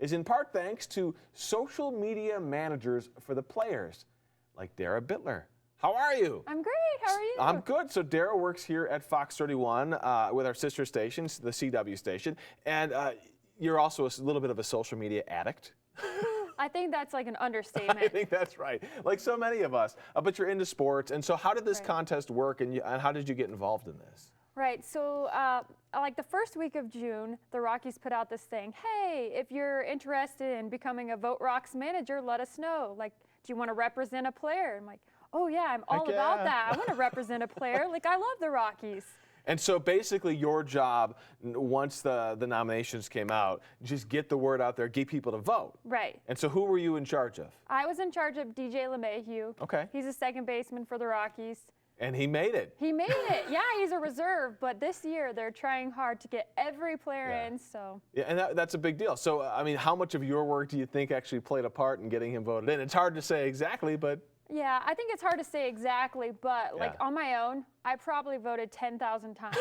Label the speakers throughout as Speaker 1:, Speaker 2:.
Speaker 1: is in part thanks to social media managers for the players, like Dara Bittler. How are you?
Speaker 2: I'm great. How are you?
Speaker 1: I'm good. So Dara works here at Fox 31 with our sister station, the CW station, and you're also a little bit of a social media addict.
Speaker 2: I think that's like an understatement.
Speaker 1: I think that's right, like so many of us. But you're into sports, and so how did this contest work, and how did you get involved in this?
Speaker 2: Right. So, like the first week of June, the Rockies put out this thing. Hey, if you're interested in becoming a Vote Rocks manager, let us know. Like, do you want to represent a player? I'm like, oh yeah, I'm all about that. I want to represent a player. Like, I love the Rockies.
Speaker 1: And so basically your job, once the nominations came out, just get the word out there, get people to vote.
Speaker 2: Right.
Speaker 1: And so who were you in charge of?
Speaker 2: I was in charge of DJ LeMahieu.
Speaker 1: Okay.
Speaker 2: He's a second baseman for the Rockies.
Speaker 1: And he made it.
Speaker 2: He made it. Yeah, he's a reserve, but this year they're trying hard to get every player in, so.
Speaker 1: Yeah, and that's a big deal. So, I mean, how much of your work do you think actually played a part in getting him voted in? It's hard to say exactly, but.
Speaker 2: Yeah, I think it's hard to say exactly, but like on my own, I probably voted 10,000 times.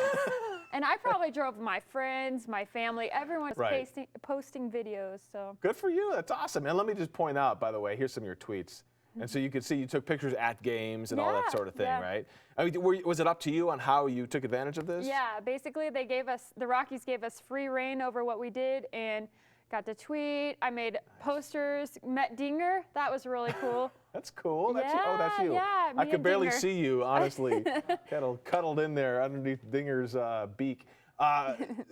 Speaker 2: And I probably drove my friends, my family, everyone was posting videos, so.
Speaker 1: Good for you, that's awesome. And let me just point out, by the way, here's some of your tweets. And so you could see you took pictures at games and all that sort of thing, right? I mean, was it up to you on how you took advantage of this?
Speaker 2: Yeah, basically the Rockies gave us free reign over what we did and got to tweet. I made posters, met Dinger. That was really cool.
Speaker 1: That's cool. That's you. Oh, that's you.
Speaker 2: Yeah,
Speaker 1: I could barely see you, honestly. Cuddled in there underneath Dinger's beak.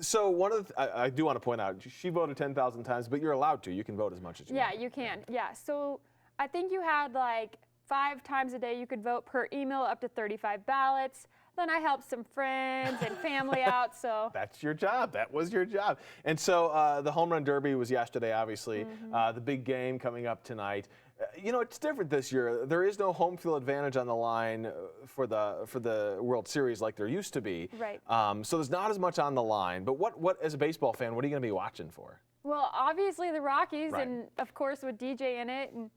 Speaker 1: So one of the, I do want to point out, she voted 10,000 times, but you're allowed to. You can vote as much as you want.
Speaker 2: Yeah, you can. Yeah. So I think you had like 5 times a day you could vote per email, up to 35 ballots. Then I helped some friends and family out, so.
Speaker 1: That's your job. That was your job. And so the Home Run Derby was yesterday, obviously. The big game coming up tonight. You know, it's different this year. There is no home field advantage on the line for the World Series like there used to be.
Speaker 2: Right.
Speaker 1: So there's not as much on the line. But what as a baseball fan, what are you going to be watching for?
Speaker 2: Well, obviously the Rockies, and of course with DJ in it, and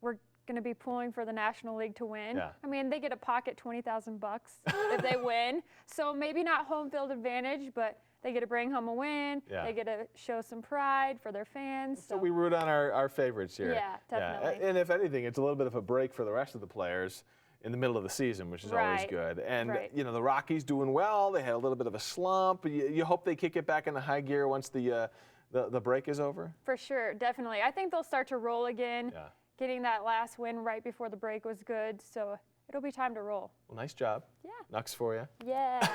Speaker 2: we're going to be pulling for the National League to win.
Speaker 1: Yeah.
Speaker 2: I mean, they get a pocket $20,000 if they win. So maybe not home field advantage, but they get to bring home a win.
Speaker 1: Yeah.
Speaker 2: They get to show some pride for their fans.
Speaker 1: So we root on our favorites here.
Speaker 2: Yeah, definitely.
Speaker 1: Yeah. And if anything, it's a little bit of a break for the rest of the players in the middle of the season, which is always good. And you know, the Rockies doing well. They had a little bit of a slump. You hope they kick it back into high gear once the break is over? For
Speaker 2: sure, definitely. I think they'll start to roll again.
Speaker 1: Yeah.
Speaker 2: Getting that last win right before the break was good, so it'll be time to roll.
Speaker 1: Well, nice job.
Speaker 2: Yeah.
Speaker 1: Nux for you.
Speaker 2: Yeah.